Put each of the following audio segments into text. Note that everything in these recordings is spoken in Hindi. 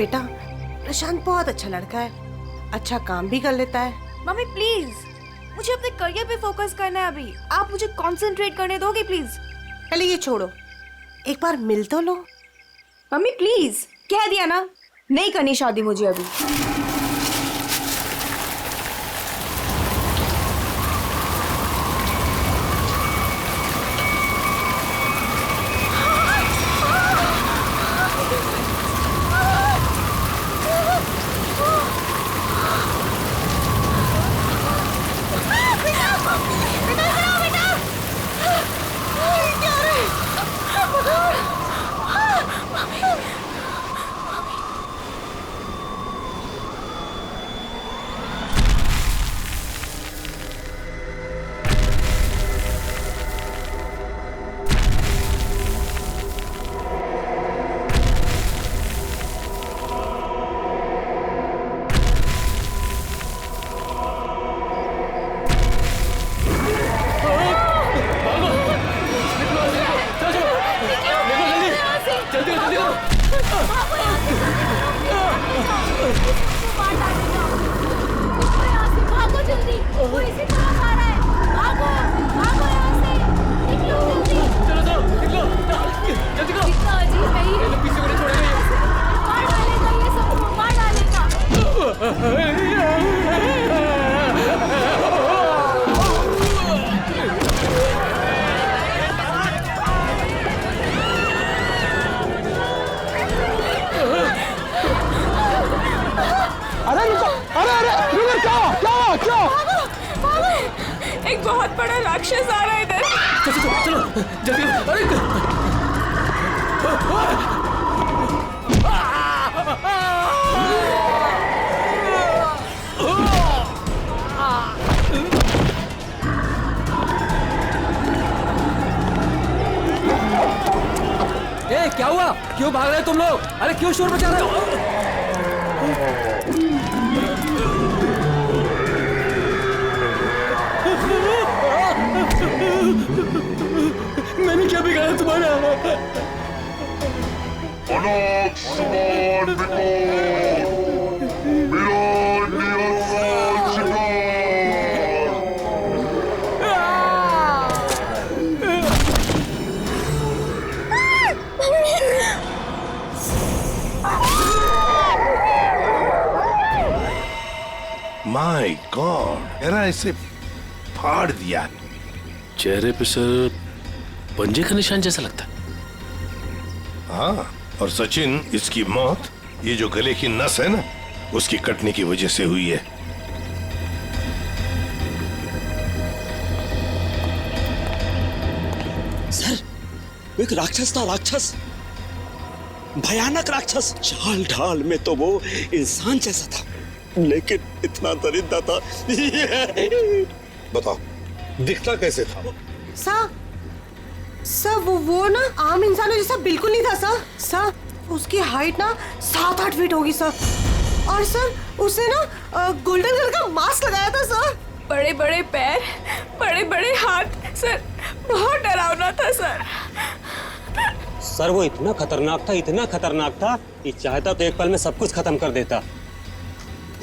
बेटा, प्रशांत बहुत अच्छा लड़का है, अच्छा काम भी कर लेता है। मम्मी प्लीज, मुझे अपने करियर पे फोकस करना है अभी। आप मुझे कंसंट्रेट करने दोगे प्लीज? पहले ये छोड़ो, एक बार मिल तो लो। मम्मी प्लीज, कह दिया ना, नहीं करनी शादी मुझे अभी। एक बहुत बड़ा राक्षस आ रहा है इधर। चलो जल्दी। ए, क्या हुआ? क्यों भाग रहे हो तुम लोग? अरे क्यों शोर मचा रहे हो? मैंने क्या बिगाड़ा तुम्हारा? अनाथ समान मेरा निरंतर शिकार। माय गॉड, मेरा इसे फाड़ दिया। चेहरे पे सर पंजे का निशान जैसा लगता है। हाँ, और सचिन, इसकी मौत ये जो गले की नस है ना, उसकी कटने की वजह से हुई है। सर, वो एक राक्षस था, राक्षस, भयानक राक्षस। चाल ढाल में तो वो इंसान जैसा था, लेकिन इतना दरिद्र था। बताओ, दिखता कैसे था? सर वो ना आम इंसानों जैसा बिल्कुल नहीं था सर। उसकी हाइट ना 7-8 फीट होगी सर। और सर उसने ना गोल्डन कलर का मास्क लगाया था सर। बड़े बड़े पैर, बड़े बड़े हाथ, सर बहुत डरावना था सर। सर वो इतना खतरनाक था कि चाहता तो एक पल में सब कुछ खत्म कर देता।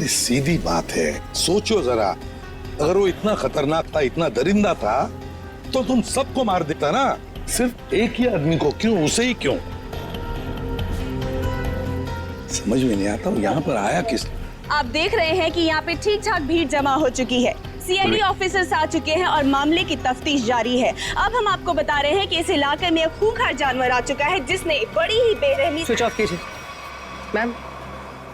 ये सीधी बात है, सोचो जरा, अगर वो इतना खतरनाक था, इतना दरिंदा था, तो तुम सबको मार देता ना, सिर्फ एक ही आदमी को क्यों, उसे ही क्यों? समझ में नहीं आता वो यहाँ पर आया किस? आप देख रहे हैं कि यहाँ पे ठीक ठाक भीड़ जमा हो चुकी है। सीआईडी ऑफिसर्स आ चुके हैं और मामले की तफ्तीश जारी है। अब हम आपको बता रहे हैं कि इस इलाके में एक खूंखार जानवर आ चुका है जिसने बड़ी ही बेरहमी। स्विच ऑफ कीजिए मैम,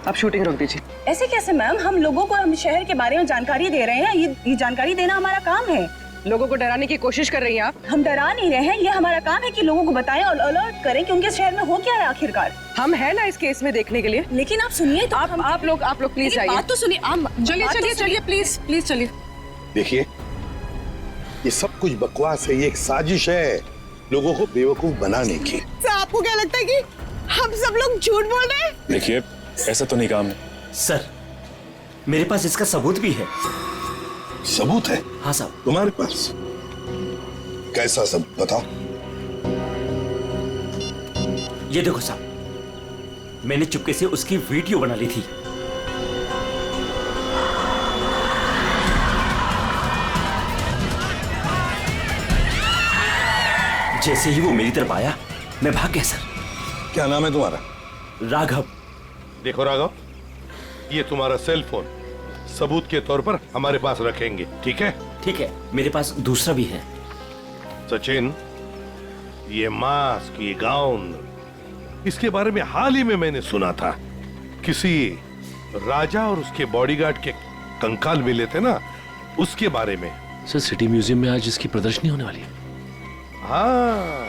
आप शूटिंग रोक दीजिए। ऐसे कैसे मैम? हम लोगों को हम शहर के बारे में जानकारी दे रहे हैं, ये जानकारी देना हमारा काम है। लोगों को डराने की कोशिश कर रही हैं आप। हम डरा नहीं रहे हैं, ये हमारा काम है कि लोगों को बताएं और अलर्ट करें कि उनके शहर में हो क्या है आखिरकार। हम है ना इस केस में देखने के लिए। लेकिन आप सुनिए तो आप लोग प्लीज आइए। बात तो सुनिए। चलिए प्लीज चलिए। देखिए, ये सब कुछ बकवास है, ये एक साजिश है लोगों को बेवकूफ बनाने की। सर आपको क्या लगता है कि हम सब लोग झूठ बोल रहे हैं? देखिए, ऐसा तो नहीं काम है। सर, मेरे पास इसका सबूत भी है। सबूत है? हाँ साहब। तुम्हारे पास कैसा सबूत, बताओ। ये देखो साहब, मैंने चुपके से उसकी वीडियो बना ली थी। जैसे ही वो मेरी तरफ आया मैं भाग गया सर। क्या नाम है तुम्हारा? राघव। देखो राघव, ये तुम्हारा सेल फोन सबूत के तौर पर हमारे पास रखेंगे, ठीक है? ठीक है, मेरे पास दूसरा भी है। सचिन, ये मास्क, ये गाउन, इसके बारे में हाल ही में मैंने सुना था। किसी राजा और उसके बॉडीगार्ड के कंकाल मिले थे ना, उसके बारे में। सर सिटी म्यूजियम में आज इसकी प्रदर्शनी होने वाली है। हाँ,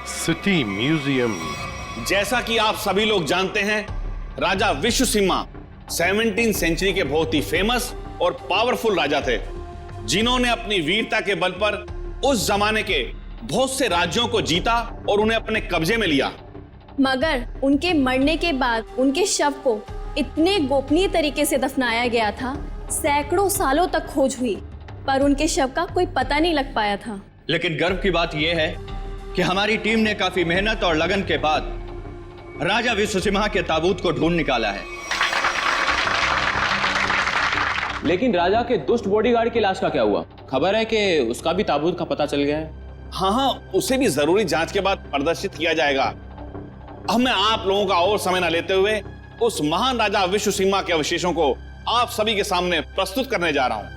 सिटी म्यूजियम। जैसा कि आप सभी लोग जानते हैं, राजा विश्वसिंहा 17वीं सेंचुरी के बहुत ही फेमस और पावरफुल राजा थे, जिन्होंने अपनी वीरता के बल पर उस जमाने के बहुत से राज्यों को जीता और उन्हें अपने कब्जे में लिया। मगर उनके मरने के बाद उनके शव को इतने गोपनीय तरीके से दफनाया गया था, सैकड़ों सालों तक खोज हुई, पर उनके शव का कोई पता नहीं लग पाया था। लेकिन गर्व की बात यह है कि हमारी टीम ने काफी मेहनत और लगन के बाद राजा विश्वसिंहा के ताबूत को ढूंढ निकाला है। लेकिन राजा के दुष्ट बॉडीगार्ड की लाश का क्या हुआ? खबर है कि उसका भी ताबूत का पता चल गया है। हाँ, उसे भी जरूरी जांच के बाद प्रदर्शित किया जाएगा। अब मैं आप लोगों का और समय न लेते हुए उस महान राजा विश्वसिंहा के अवशेषों को आप सभी के सामने प्रस्तुत करने जा रहा हूं।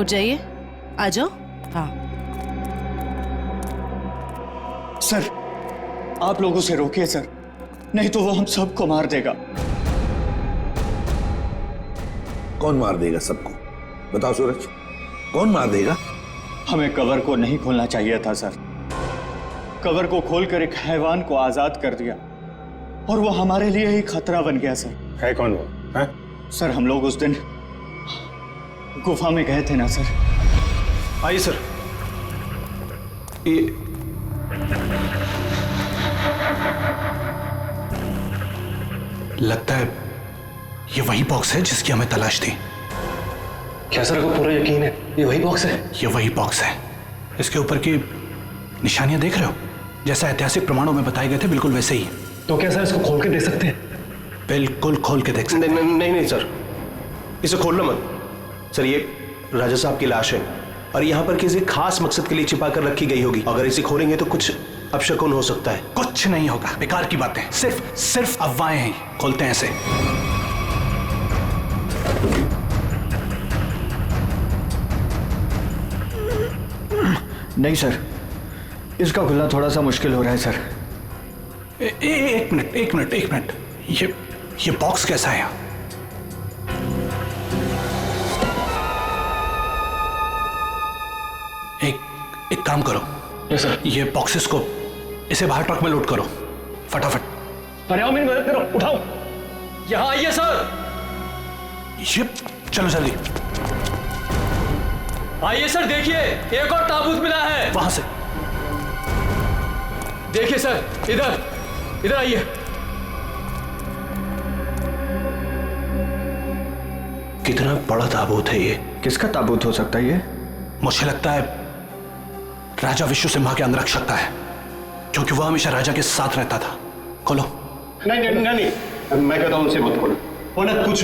उठ जाइए, आ जाओ। हाँ सर, आप लोग उसे रोकिए सर, नहीं तो वो हम सबको मार देगा। कौन मार देगा सबको? बताओ सूरज, कौन मार देगा? हमें कवर को नहीं खोलना चाहिए था सर। कवर को खोलकर एक हैवान को आजाद कर दिया और वो हमारे लिए ही खतरा बन गया सर। है कौन वो? है? सर, हम लोग उस दिन गुफा में गए थे ना सर। आइए सर। ये लगता है ये वही बॉक्स है जिसकी हमें तलाश थी। क्या सर, आपको पूरा यकीन है ये वही बॉक्स है? ये वही बॉक्स है। इसके ऊपर की निशानियां देख रहे हो? जैसा ऐतिहासिक प्रमाणों में बताए गए थे बिल्कुल वैसे ही। तो क्या सर इसको खोल के देख सकते हैं? बिल्कुल खोल के देख सकते हैं। नहीं सर, इसे खोलना मत सर। ये राजा साहब की लाश है और यहाँ पर किसी खास मकसद के लिए छिपा कर रखी गई होगी। अगर इसे खोलेंगे तो कुछ अपशकुन हो सकता है। कुछ नहीं होगा, बेकार की बातें, सिर्फ अफवाहें हैं। खोलते हैं इसे। नहीं सर, इसका खुलना थोड़ा सा मुश्किल हो रहा है सर। एक मिनट। ये बॉक्स कैसा है? एक काम करो। Yes sir. ये बॉक्सेस को इसे बाहर ट्रक में लोड करो फटाफट। अरे आओ, मेरी मदद करो, उठाओ। यहाँ आइए सर। ये चलो जल्दी। आइए सर, देखिए एक और ताबूत मिला है। वहां से देखिए सर, इधर इधर आइए। कितना बड़ा ताबूत है ये? किसका ताबूत हो सकता है ये? मुझे लगता है राजा विश्व सिम्हा के अंग रख सकता है, क्योंकि वह हमेशा राजा के साथ रहता था। खोलो। नहीं नहीं नहीं, मैं कहता हूं उनसे मत खोलो। उन्हें कुछ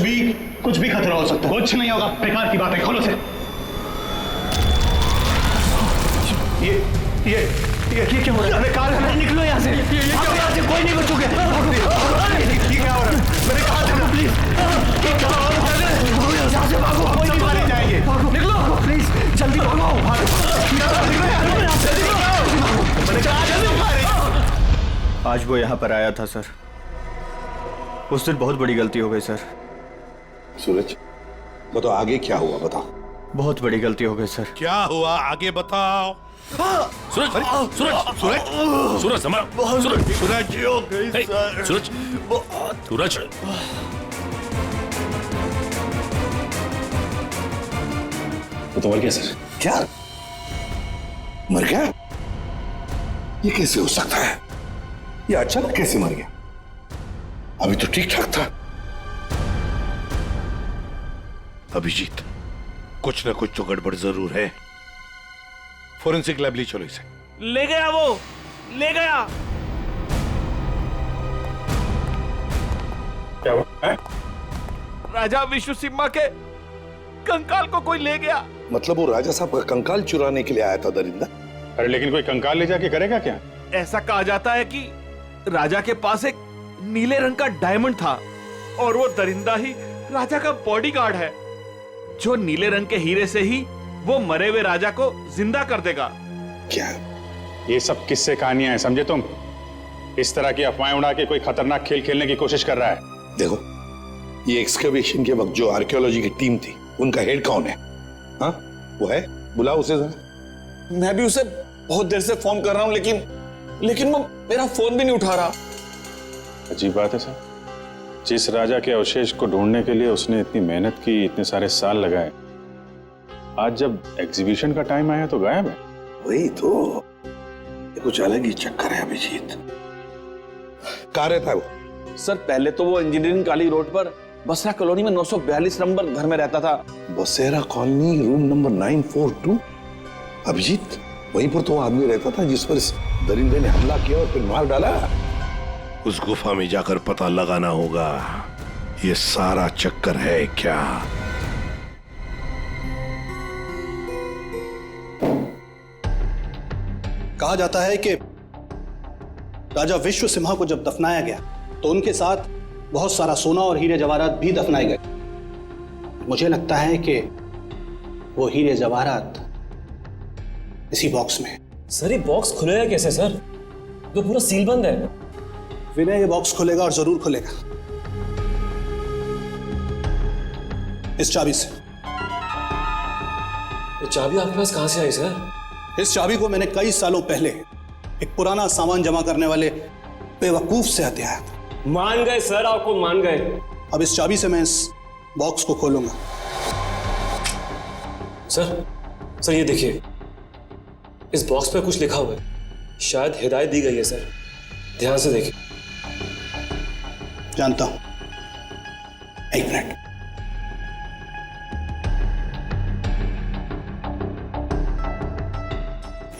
भी खतरा हो सकता है। कुछ नहीं होगा, बेकार की बात है, खोलो से। ये क्या हो रहा है? अरे कार है, निकलो यहाँ से। यहाँ से कोई नहीं बचोगे। ये क्या हो रहा है? मैंने कहा था ना, प्लीज। यहाँ से भागो, कोई नहीं मारे जाएंगे। निकलो प्लीज, जल्दी भागो। आज वो यहाँ पर आया था सर। उस दिन बहुत बड़ी गलती हो गई सर। सूरज, बताओ आगे क्या हुआ, बताओ। बहुत बड़ी गलती हो गई सर। क्या हुआ आगे बताओ। सूरज सूरज सूरज सूरज संभाल। सूरज सूरज हो गई सर। सूरज सूरज तो मर गया सर। क्या मर गया? ये कैसे हो सकता है? ये अचानक कैसे मर गया? अभी तो ठीक ठाक था। अभिजीत, कुछ ना कुछ तो गड़बड़ जरूर है। फोरेंसिक लैब ले चलो इसे। ले गया, वो ले गया। क्या हुआ? राजा विश्व सिम्हा के कंकाल को कोई ले गया। मतलब वो राजा साहब का कंकाल चुराने के लिए आया था दरिंदा? अरे लेकिन कोई कंकाल ले जाके करेगा क्या? ऐसा कहा जाता है कि राजा के पास एक नीले रंग का डायमंड था और वो दरिंदा ही राजा का बॉडीगार्ड है, जो नीले रंग के हीरे से ही वो मरे हुए राजा को जिंदा कर देगा। क्या? ये सब किस्से कहानियां हैं, समझे तुम? इस तरह की अफवाहें उड़ा के कोई खतरनाक खेल खेलने की कोशिश कर रहा है। देखो, ये एक्सकवेशन के वक्त जो आर्कियोलॉजी की टीम थी, उनका हेड कौन है? हाँ, वो है? बुलाओ उसे जरा। मैं भी उसे बहुत देर से फोन कर रहा हूं, लेकिन वो मेरा फोन भी नहीं उठा रहा। अजीब बात है सर। जिस राजा के अवशेष को ढूंढने के लिए उसने इतनी मेहनत की, इतने सारे साल लगाए, आज जब एग्जीबिशन का टाइम आया तो गायब है। वही तो, ये कुछ अलग ही चक्कर है अभिजीत। कहाँ रहता है वो? सर पहले तो वो इंजीनियरिंग काली रोड पर बसरा कॉलोनी में 942 नंबर घर में रहता था। बसेरा कॉलोनी, रूम नंबर 942। अभिजीत, वहीं पर तो आदमी रहता था जिस पर इस दरिंदे ने हमला किया और फिर मार डाला। उस गुफा में जाकर पता लगाना होगा ये सारा चक्कर है क्या। कहा जाता है कि राजा विश्व सिम्हा को जब दफनाया गया तो उनके साथ बहुत सारा सोना और हीरे जवाहरात भी दफनाए गए। मुझे लगता है कि वो हीरे जवाहरात इसी बॉक्स में। सर ये बॉक्स खुलेगा कैसे सर? तो पूरा सील बंद है। विनय ये बॉक्स खुलेगा और जरूर खुलेगा इस चाबी से। ये चाबी आपके पास कहां से आई सर? इस चाबी को मैंने कई सालों पहले एक पुराना सामान जमा करने वाले बेवकूफ से हथिया था। मान गए सर, आपको मान गए। अब इस चाबी से मैं इस बॉक्स को खोलूंगा। सर ये देखिए, इस बॉक्स पे कुछ लिखा हुआ है, शायद हिदायत दी गई है सर, ध्यान से देखिए। जानता हूं, एक मिनट।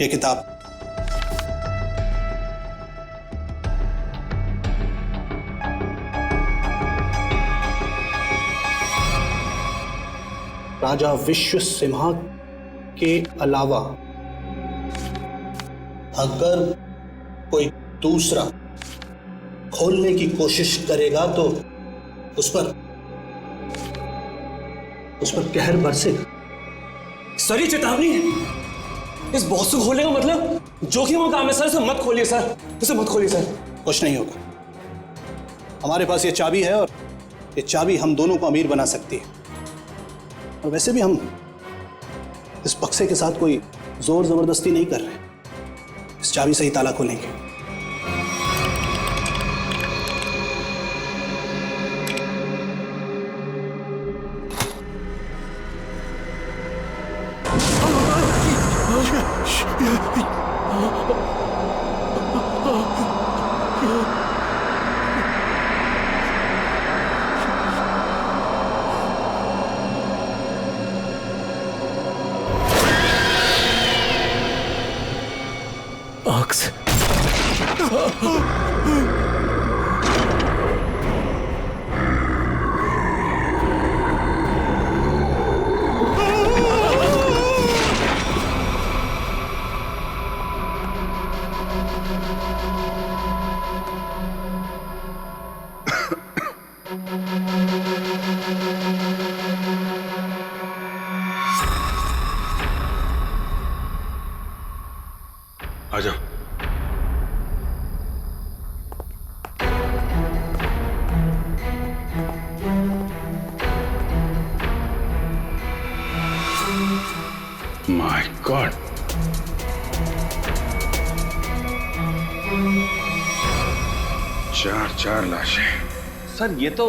ये किताब राजा विश्व सिम्हा के अलावा अगर कोई दूसरा खोलने की कोशिश करेगा तो उस पर कहर बरसेगा। सर ये चेतावनी है। इस बॉक्स को खोलने का मतलब जोखिम का काम है सर। इसे मत खोलिए सर, इसे मत खोलिए सर। कुछ नहीं होगा। हमारे पास ये चाबी है और ये चाबी हम दोनों को अमीर बना सकती है। और वैसे भी हम इस बक्से के साथ कोई जोर जबरदस्ती नहीं कर रहे। इस चाबी से ही ताला खोलेंगे। आँख से आ जाओ। माय गॉड, चार लाशें। सर ये तो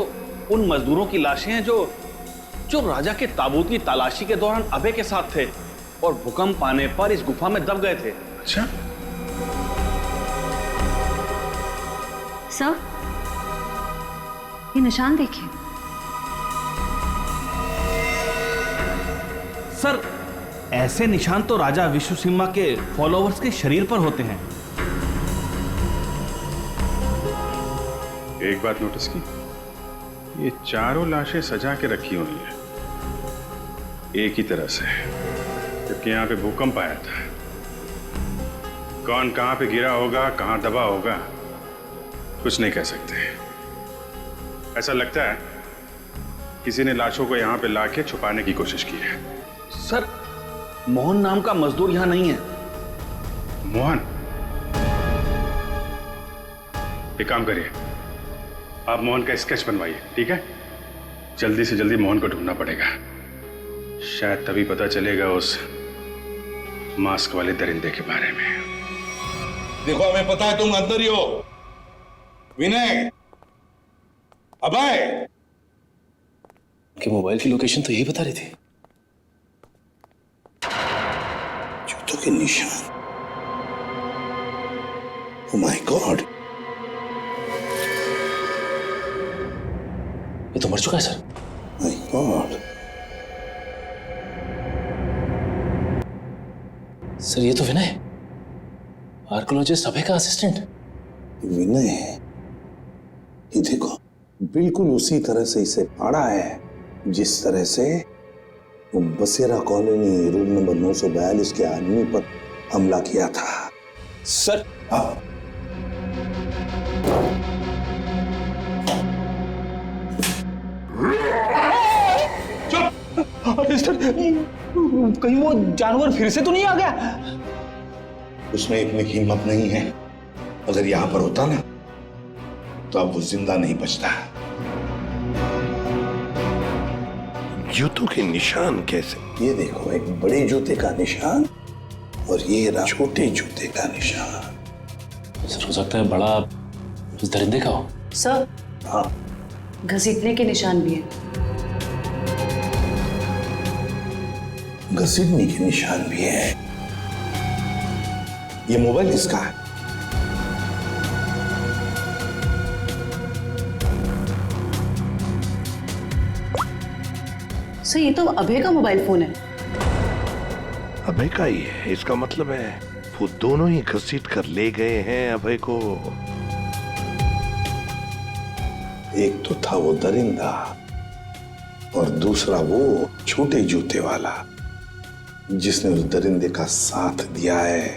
उन मजदूरों की लाशें हैं जो राजा के ताबूत की तलाशी के दौरान अभय के साथ थे और भूकंप आने पर इस गुफा में दब गए थे। अच्छा, सर ये निशान देखिए। सर ऐसे निशान तो राजा विश्वसिम्हा के फॉलोअर्स के शरीर पर होते हैं। एक बात नोटिस की, ये चारों लाशें सजा के रखी हुई हैं एक ही तरह से, जबकि यहाँ पे भूकंप आया था। कौन कहाँ पे गिरा होगा, कहाँ दबा होगा, कुछ नहीं कह सकते। ऐसा लगता है किसी ने लाशों को यहाँ पे लाके छुपाने की कोशिश की है। सर मोहन नाम का मजदूर यहाँ नहीं है। मोहन? एक काम करिए, आप मोहन का स्केच बनवाइए, ठीक है? जल्दी से जल्दी मोहन को ढूंढना पड़ेगा। शायद तभी पता चलेगा उस मास्क वाले दरिंदे के बारे में। देखो हमें पता है तुम अंदर ही हो। विनय, अभय, कि मोबाइल की लोकेशन तो यही बता रही थी। जूतों के निशान। ओह माय गॉड, ये तो मर चुका है सर। My God. सर ये तो विनय, आर्कियोलॉजिस्ट अभय का असिस्टेंट। विनय, ये देखो बिल्कुल उसी तरह से इसे फाड़ा है जिस तरह से वो बसेरा कॉलोनी रूम नंबर 942 के आदमी पर हमला किया था। सर कहीं वो जानवर फिर से तो नहीं आ गया? उसमें इतनी हिम्मत नहीं है। अगर यहां पर होता ना तो अब वो जिंदा नहीं बचता। जूतों के निशान कैसे? ये देखो, एक बड़े जूते का निशान और ये रहा छोटे जूते का निशान। सर हो सकता है बड़ा उस दरिंदे का हो। सर हाँ, घसीटने के निशान भी है। घसीटने के निशान भी है। ये मोबाइल किसका है? सर ये तो अभय का मोबाइल फोन है। अभय का ही है, इसका मतलब है वो दोनों ही घसीट कर ले गए हैं अभय को। एक तो था वो दरिंदा और दूसरा वो छोटे जूते वाला जिसने उस दरिंदे का साथ दिया है।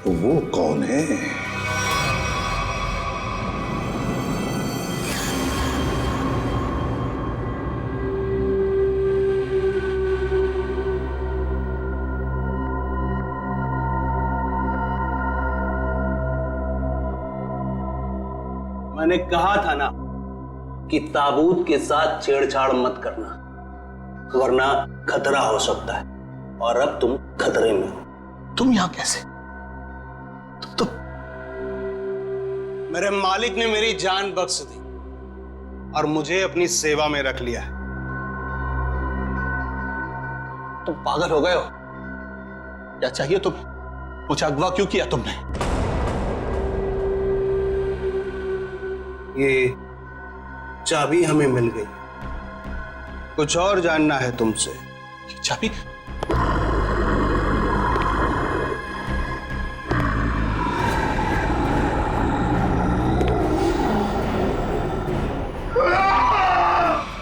तो वो कौन है? मैंने कहा था ना कि ताबूत के साथ छेड़छाड़ मत करना, वरना खतरा हो सकता है। और अब तुम खतरे में हो। तुम यहां कैसे? तुम तो मेरे मालिक ने मेरी जान बख्श दी और मुझे अपनी सेवा में रख लिया है। तुम पागल हो गए हो? क्या चाहिए तुम? मुझे अगवा क्यों किया तुमने? ये चाबी हमें मिल गई, कुछ और जानना है तुमसे। चाबी?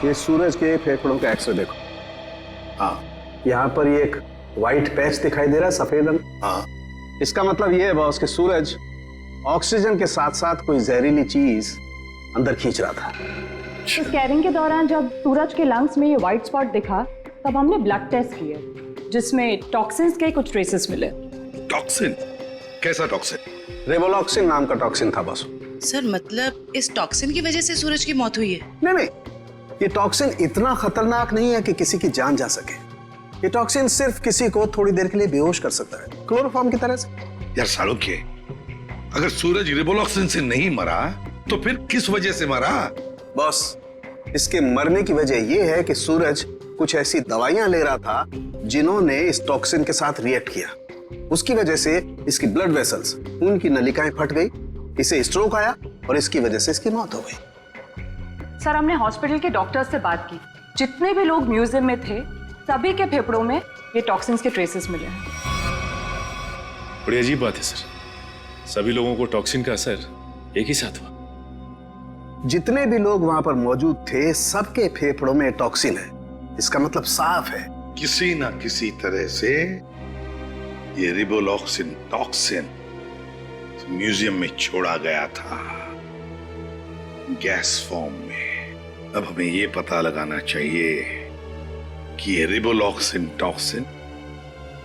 ये सूरज के फेफड़ों का एक्सरे देखो। हाँ, यहाँ पर ये एक व्हाइट पैच दिखाई दे रहा है, सफेद रंग। हाँ, इसका मतलब ये है बॉस कि सूरज ऑक्सीजन के साथ साथ कोई जहरीली चीज अंदर खींच रहा था। स्कैनिंग के दौरान जब सूरज के लंग्स में ये व्हाइट स्पॉट दिखा तब हमने ब्लड टेस्ट किए जिसमें टॉक्सिन्स के कुछ ट्रेसेस मिले। टॉक्सिन? कैसा टॉक्सिन? रेवोलॉक्सिन नाम का टॉक्सिन था बॉस। सर मतलब इस टॉक्सिन की वजह से सूरज की मौत हुई है? नहीं, ये टॉक्सिन इतना खतरनाक नहीं है कि किसी की जान जा सके। ये टॉक्सिन सिर्फ किसी को थोड़ी देर के लिए बेहोश कर सकता है, क्लोरोफॉर्म की तरह से। यार सालोक्य, अगर सूरज रिवोलॉक्सिन से नहीं मरा तो फिर किस वजह से मरा? बॉस, इसके मरने की वजह यह है कि सूरज कुछ ऐसी दवाइयां ले रहा था जिन्होंने इस टॉक्सिन के साथ रिएक्ट किया। उसकी वजह से इसकी ब्लड वेसल्स, खून की नलिकाएं फट गई, इसे स्ट्रोक आया और इसकी वजह से इसकी मौत हो गई। सर हमने हॉस्पिटल के डॉक्टर्स से बात की, जितने भी लोग म्यूजियम में थे सभी के फेफड़ों में ये टॉक्सिन्स के ट्रेसेस मिले हैं। बड़ी अजीब बात है सर, सभी लोगों को टॉक्सिन का असर एक ही साथ हुआ। जितने भी लोग वहां पर मौजूद थे सबके फेफड़ों में टॉक्सिन है। इसका मतलब साफ है, किसी ना किसी तरह से ये रिवोलॉक्सिन टॉक्सिन म्यूजियम में छोड़ा गया था, गैस फॉर्म में। अब हमें ये पता लगाना चाहिए कि ये रिवोलॉक्सिन टॉक्सिन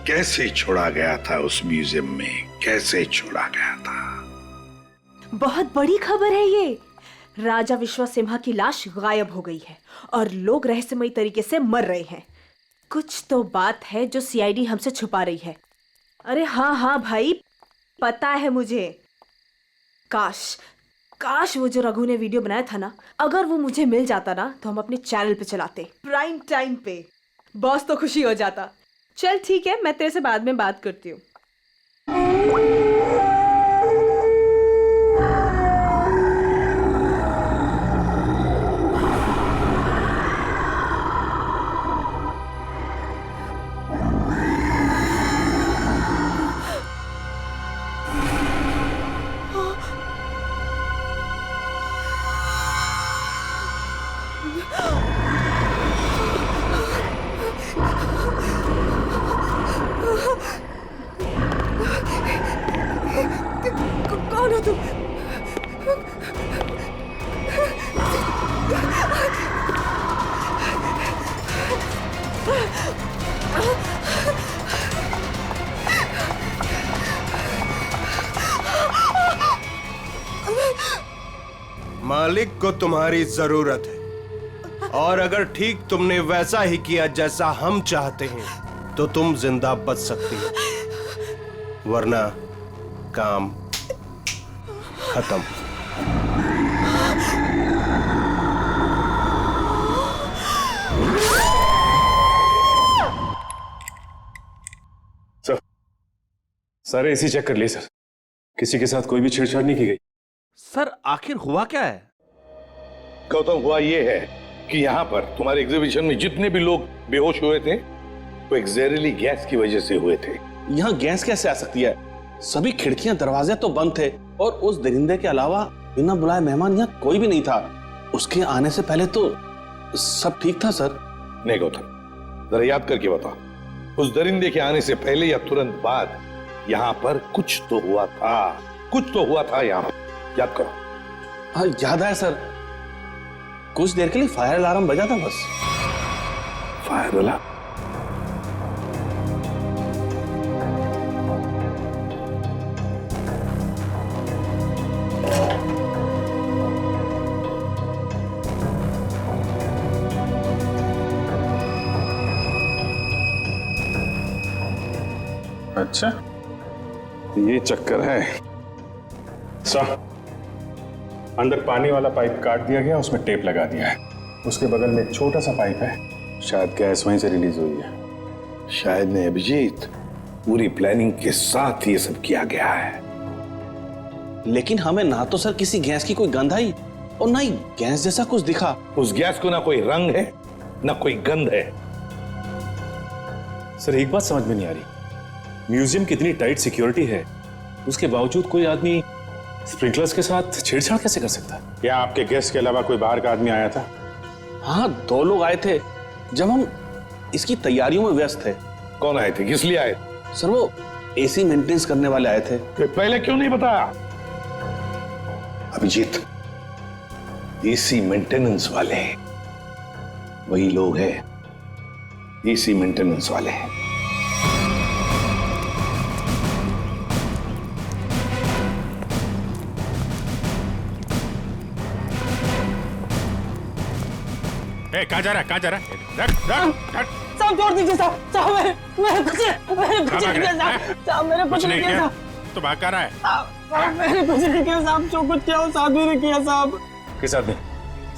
कैसे छोड़ा गया था उस म्यूजियम में, कैसे छोड़ा गया था। बहुत बड़ी खबर है ये। राजा विश्वसिम्हा की लाश गायब हो गई है और लोग रहस्यमयी तरीके से मर रहे हैं। कुछ तो बात है जो सीआईडी हमसे छुपा रही है। अरे हाँ भाई, पता है मुझे। काश वो जो रघु ने वीडियो बनाया था ना, अगर वो मुझे मिल जाता ना तो हम अपने चैनल पे चलाते, प्राइम टाइम पे। बॉस तो खुशी हो जाता। चल ठीक है, मैं तेरे से बाद में बात करती हूँ। कौन हो तुम? मालिक को तुम्हारी जरूरत है और अगर ठीक तुमने वैसा ही किया जैसा हम चाहते हैं तो तुम जिंदा बच सकती हो, वरना काम खत्म। सर, सारे एसी चेक कर लिए सर, किसी के साथ कोई भी छेड़छाड़ नहीं की गई। सर आखिर हुआ क्या है? गौतम, हुआ ये है कि यहाँ पर तुम्हारे एग्जीबिशन में जितने भी लोग बेहोश हुए थे वो एक जहरीली गैस की वजह से हुए थे। यहाँ गैस कैसे आ सकती है? सभी खिड़कियां दरवाजे तो बंद थे और उस दरिंदे के अलावा बिना बुलाए मेहमान यहाँ कोई भी नहीं था। उसके आने से पहले तो सब ठीक था सर। नहीं गौतम, जरा याद करके बताओ, उस दरिंदे के आने से पहले या तुरंत बाद यहाँ पर कुछ तो हुआ था, कुछ तो हुआ था यहाँ। याद करो। हाँ याद है सर, कुछ देर के लिए फायर अलार्म बजा था बस। Fire alarm? अच्छा, ये चक्कर है। सर, अंदर पानी वाला पाइप काट दिया गया, उसमें टेप लगा दिया है। उसके बगल में एक छोटा सा पाइप है, शायद गैस वहीं से रिलीज हुई है। शायद नहीं अभिजीत, पूरी प्लानिंग के साथ ये सब किया गया है। लेकिन हमें ना तो सर किसी गैस की कोई गंध आई और ना ही गैस जैसा कुछ दिखा। उस गैस को ना कोई रंग है ना कोई गंध है। सर एक बात समझ में नहीं आ रही, म्यूजियम की इतनी टाइट सिक्योरिटी है, उसके बावजूद कोई आदमी स्प्रिंकलर्स के साथ छेड़छाड़ कैसे कर सकता है? क्या आपके गेस्ट के अलावा कोई बाहर का आदमी आया था? हाँ, 2 लोग आए थे जब हम इसकी तैयारियों में व्यस्त थे। कौन आए थे, किस लिए आए? सर वो एसी मेंटेनेंस करने वाले आए थे। पहले क्यों नहीं बताया? अभिजीत, एसी मेंटेनेंस वाले वही लोग हैं, एसी मेंटेनेंस वाले हैं। कहाँ जा रहा है, कहाँ जा रहा है? साहब छोड़ दीजिए साहब, साहब मैंने कुछ नहीं किया साहब, मैंने कुछ नहीं किया। तो भाग कर रहा है? साहब मैंने कुछ नहीं किया साहब, जो कुछ किया वो साधु ने किया साहब। किस आदमी?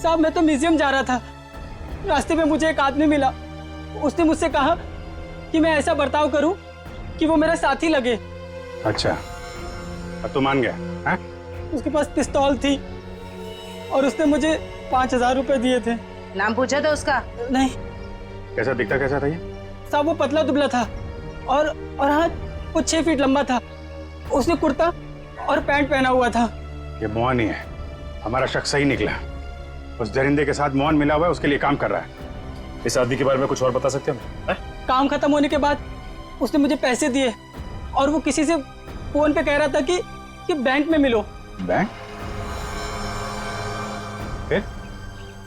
साहब मैं तो म्यूजियम जा रहा था, रास्ते में मुझे एक आदमी मिला, उसने मुझसे कहा कि मैं ऐसा बर्ताव करूं कि वो मेरा साथी लगे। अच्छा, अब तो मान गया? है? उसके पास पिस्तौल थी और उसने मुझे 5000 रुपए दिए थे। नाम पूछा था उसका? नहीं। कैसा दिखता कैसा था ये? साहब वो पतला दुबला था और हाँ वो 6 फीट लंबा था। उसने कुर्ता और पैंट पहना हुआ था। ये मोहन ही है, हमारा शख्स सही निकला। उस दरिंदे के साथ मोहन मिला हुआ है, उसके लिए काम कर रहा है। इस आदमी के बारे में कुछ और बता सकते हैं? काम खत्म होने के बाद उसने मुझे पैसे दिए और वो किसी से फोन पे कह रहा था कि बैंक में मिलो। बैंक?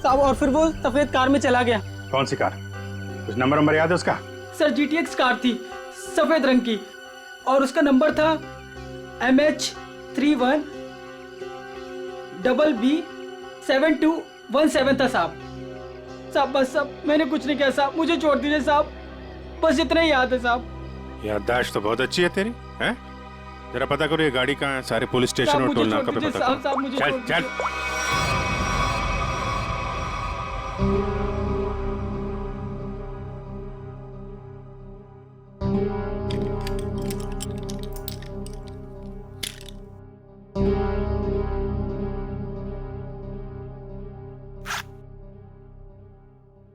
साहब और फिर वो सफेद कार में चला गया। कौन सी कार? कुछ नंबर याद है उसका? सर GTX कार थी, सफेद रंग की, और उसका नंबर था MH31BB7217 था साहब। साहब बस साहब मैंने कुछ नहीं किया साहब, मुझे छोड़ दीजिए साहब, बस इतना ही याद है साहब। याददाश्त तो बहुत अच्छी है तेरी, हैं? जरा पता करो ये गाड़ी कहाँ है, सारे पुलिस स्टेशन और टोल नाका पे पता करो। चल चल।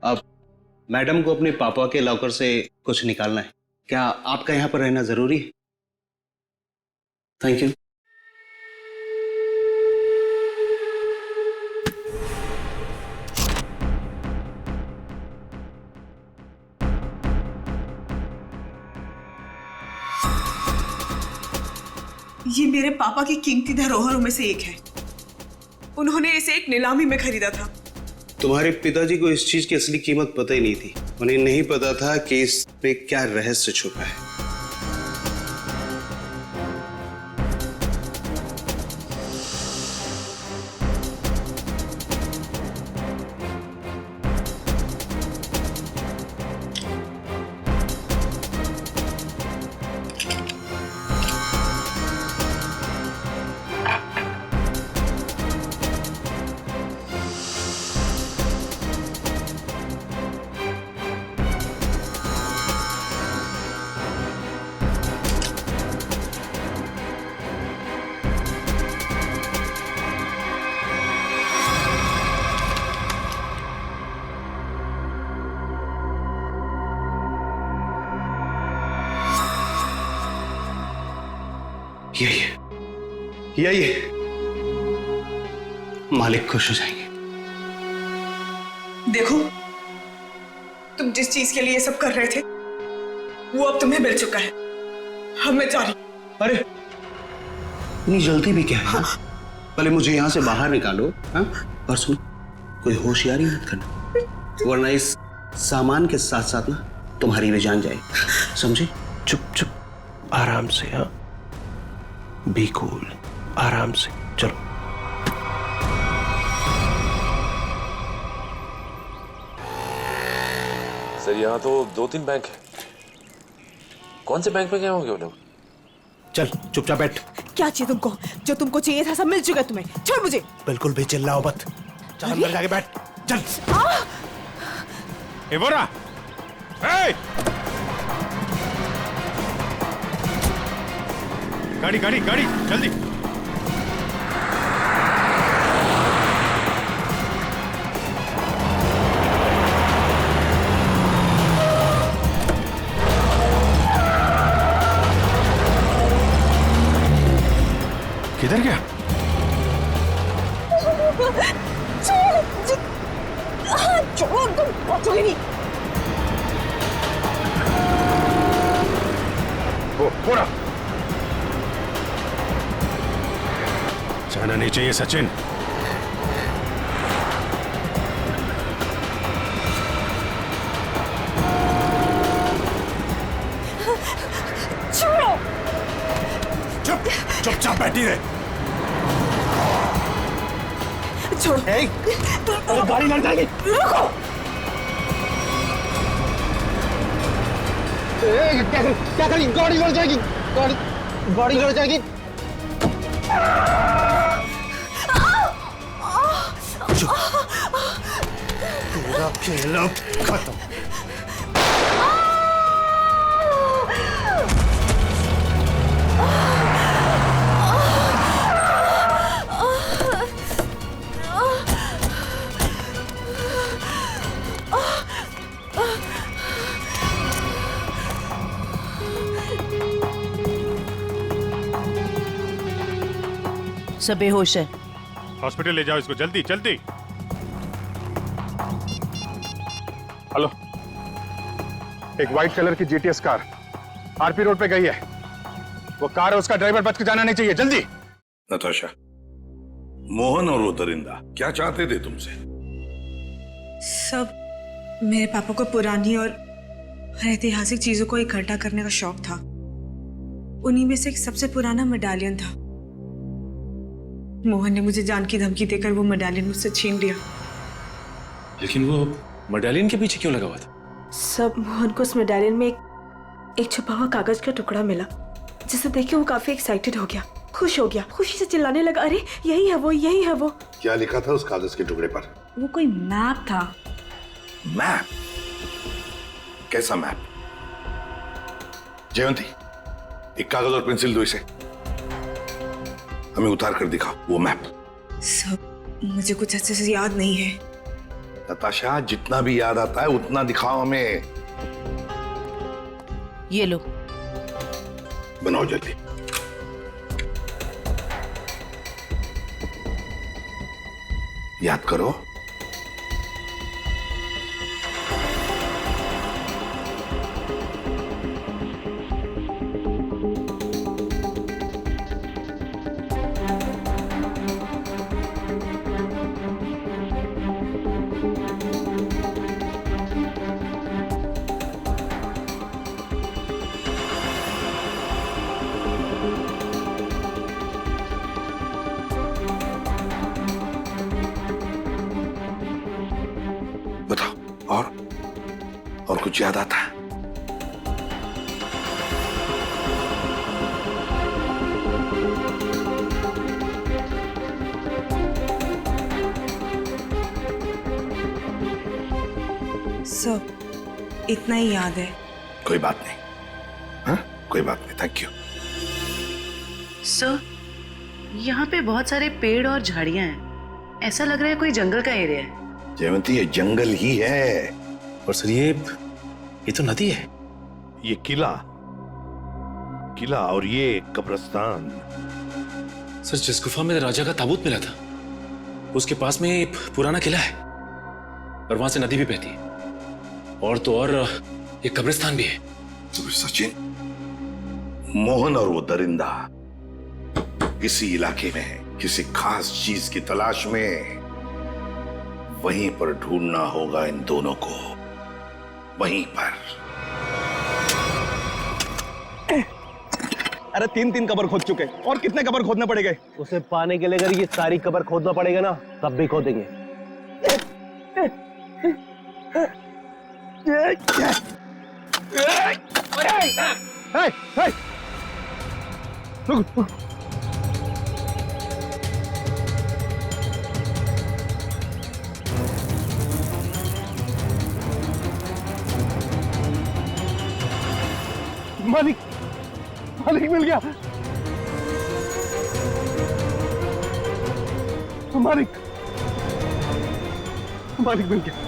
अब मैडम को अपने पापा के लॉकर से कुछ निकालना है, क्या आपका यहाँ पर रहना जरूरी है? Thank you. ये मेरे पापा की कीमती धरोहरों में से एक है। उन्होंने इसे एक नीलामी में खरीदा था। तुम्हारे पिताजी को इस चीज की असली कीमत पता ही नहीं थी। उन्हें नहीं पता था कि इस पे क्या रहस्य छुपा है। यही मालिक खुश हो जाएंगे। देखो, तुम जिस चीज के लिए सब कर रहे थे वो अब तुम्हें मिल चुका है। अब मैं जा रही। अरे इतनी जल्दी भी क्या है? हाँ। पहले मुझे यहाँ से बाहर निकालो। हाँ? और सुन, कोई होशियारी मत करना, वरना इस सामान के साथ साथ ना तुम्हारी भी जान जाए। समझे? चुप चुप, आराम से। हाँ, बी कूल, आराम से चलो। सर यहाँ तो 2-3 बैंक है। कौन से बैंक में गए होंगे वो लोग? चल चुपचाप बैठ। क्या चाहिए तुमको? जो तुमको चाहिए था सब मिल चुका है तुम्हें। छोड़ मुझे। बिल्कुल भी चिल्लाओ मत। चल अंदर जाके बैठ। चल। ए बोरा, ए! गाड़ी गाड़ी गाड़ी जल्दी। किधर गया? छोड़ो, तुम पहुंचोगे नहीं। वो पूरा जाना नहीं चाहिए सचिन। छोड़ो। चुपचाप बैठी रहे। छोड़ो। गाड़ी लड़ जाएगी। रुको। क्या करें? गाड़ी लड़ जाएगी। गाड़ी लड़ जाएगी। तेरा खेल अब खत्म। सब बेहोश है। हॉस्पिटल ले जाओ इसको, जल्दी जल्दी। हेलो, एक व्हाइट कलर की जीटीएस कार आरपी रोड पे गई है। वो कार है, उसका ड्राइवर बच के जाना नहीं चाहिए। जल्दी। नताशा, मोहन और वो दरिंदा क्या चाहते थे तुमसे? सब मेरे पापा को पुरानी और ऐतिहासिक चीजों को इकट्ठा करने का शौक था। उन्हीं में से एक सबसे पुराना मेडालियन था। मोहन ने मुझे जान की धमकी देकर वो मेडालियन मुझसे छीन लिया। लेकिन वो मेडालियन के पीछे क्यों लगा हुआ था? सब मोहन को उस मेडालियन में एक छुपा हुआ कागज का टुकड़ा मिला, जिसे देख के वो काफी एक्साइटेड हो गया, खुश हो गया, खुशी से चिल्लाने लगा, अरे यही है वो, यही है वो। क्या लिखा था उस कागज के टुकड़े पर? वो कोई मैप था। मैप? कैसा मैप? जयंती, एक कागज और पेंसिल दो इसे, हमें उतार कर दिखाओ वो मैप। सब मुझे कुछ अच्छे से याद नहीं है। नताशा, जितना भी याद आता है उतना दिखाओ हमें। ये लो, बनाओ जल्दी। याद करो। और कुछ याद आता है? सब इतना ही याद है। कोई बात नहीं, हाँ? कोई बात नहीं, थैंक यू। सर, यहाँ पे बहुत सारे पेड़ और झाड़ियां हैं। ऐसा लग रहा है कोई जंगल का एरिया है। जयवंती, ये जंगल ही है। और सर ये तो नदी है। ये किला और ये कब्रिस्तान। सर, जिस गुफा में राजा का ताबूत मिला था उसके पास में एक पुराना किला है और वहां से नदी भी बहती है, और तो और एक कब्रिस्तान भी है। तो सचिन, मोहन और वो दरिंदा किसी इलाके में किसी खास चीज की तलाश में, वहीं पर ढूंढना होगा इन दोनों को, वहीं पर। अरे 3 कबर खोद चुके, और कितने कबर खोदने पड़ेंगे? उसे पाने के लिए अगर ये सारी कबर खोदना पड़ेगा ना, तब भी खोदेंगे। मालिक, मालिक मिल गया। मालिक, मालिक मिल गया।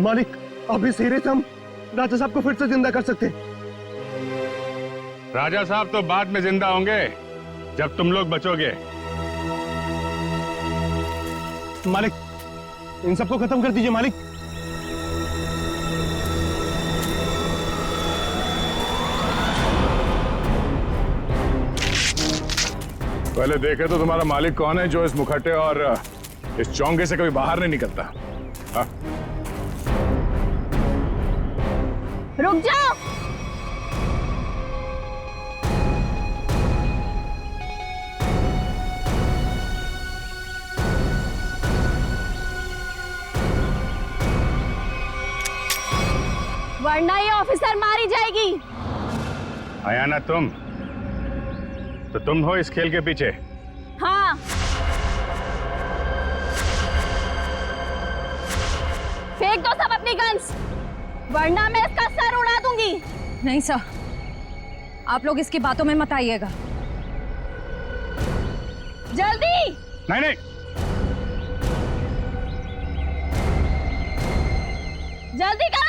मालिक, अब इस हीरे से हम राजा साहब को फिर से जिंदा कर सकते हैं। राजा साहब तो बाद में जिंदा होंगे जब तुम लोग बचोगे। मालिक, इन सबको खत्म कर दीजिए मालिक। पहले देखे तो तुम्हारा मालिक कौन है जो इस मुखट्टे और इस चौंगे से कभी बाहर नहीं निकलता। हाँ? रुक जाओ। वरना ये ऑफिसर मारी जाएगी। आया ना तुम, तो तुम हो इस खेल के पीछे। हाँ, फेंक दो सब अपनी गन्स, वरना मैं इसका सर उड़ा दूंगी। नहीं सर, आप लोग इसकी बातों में मत आइएगा। जल्दी। नहीं नहीं, जल्दी करो।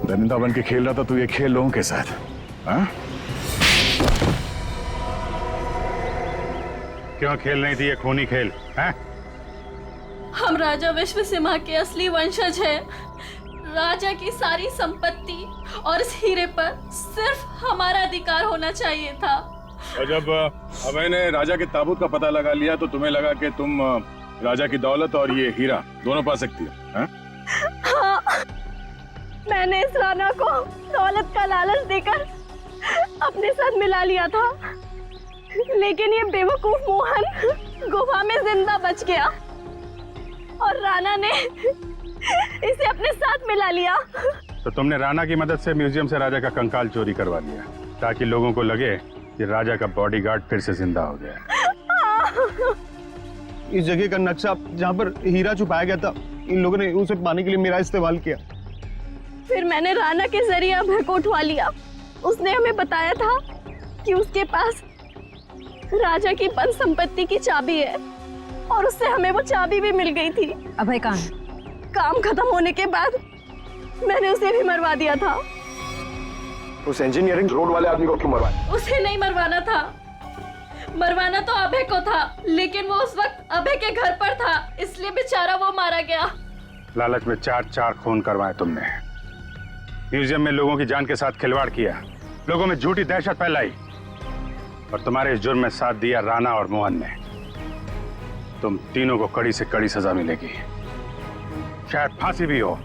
दरिंदा बन के खेल रहा था तू ये खेल लोगों के साथ। हाँ? क्यों खेल नहीं थी ये खूनी खेल? हाँ? हम राजा विश्व सिम्हा के असली वंशज हैं। राजा की सारी संपत्ति और इस हीरे पर सिर्फ हमारा अधिकार होना चाहिए था। और जब मैंने राजा के ताबूत का पता लगा लिया तो तुम्हें लगा कि तुम राजा की दौलत और ये हीरा दोनों पा सकती हो। हाँ? हाँ। मैंने इस राना को दौलत का लालच देकर अपने साथ मिला लिया था, लेकिन ये बेवकूफ मोहन गुफा में जिंदा बच गया और राना ने इसे अपने साथ मिला लिया। तो तुमने राना की मदद से म्यूजियम से राजा का कंकाल चोरी करवा लिया ताकि लोगों को लगे कि राजा का बॉडीगार्ड फिर से जिंदा हो गया। इस जगह का नक्शा जहाँ पर हीरा छुपाया गया था, इन लोगों ने उसे पाने के लिए मेरा इस्तेमाल किया। फिर मैंने राना के जरिए अभय को उठवा लिया। उसने हमें बताया था कि उसके पास राजा की बंद संपत्ति की चाबी है और उससे हमें वो चाबी भी मिल गई थी। अभय कहाँ है? काम खत्म होने के बाद मैंने उसे भी मरवा दिया था। उस इंजीनियरिंग रोड वाले आदमी को क्यों मरवाया? उसे नहीं मरवाना था, मरवाना तो अभय को था, लेकिन वो उस वक्त अभय के घर पर था, इसलिए बेचारा वो मारा गया। लालच में चार खून करवाए तुमने, म्यूजियम में लोगों की जान के साथ खिलवाड़ किया, लोगों में झूठी दहशत फैलाई और तुम्हारे इस जुर्म में साथ दिया राना और मोहन ने। तुम तीनों को कड़ी से कड़ी सजा मिलेगी, शायद फांसी भी हो।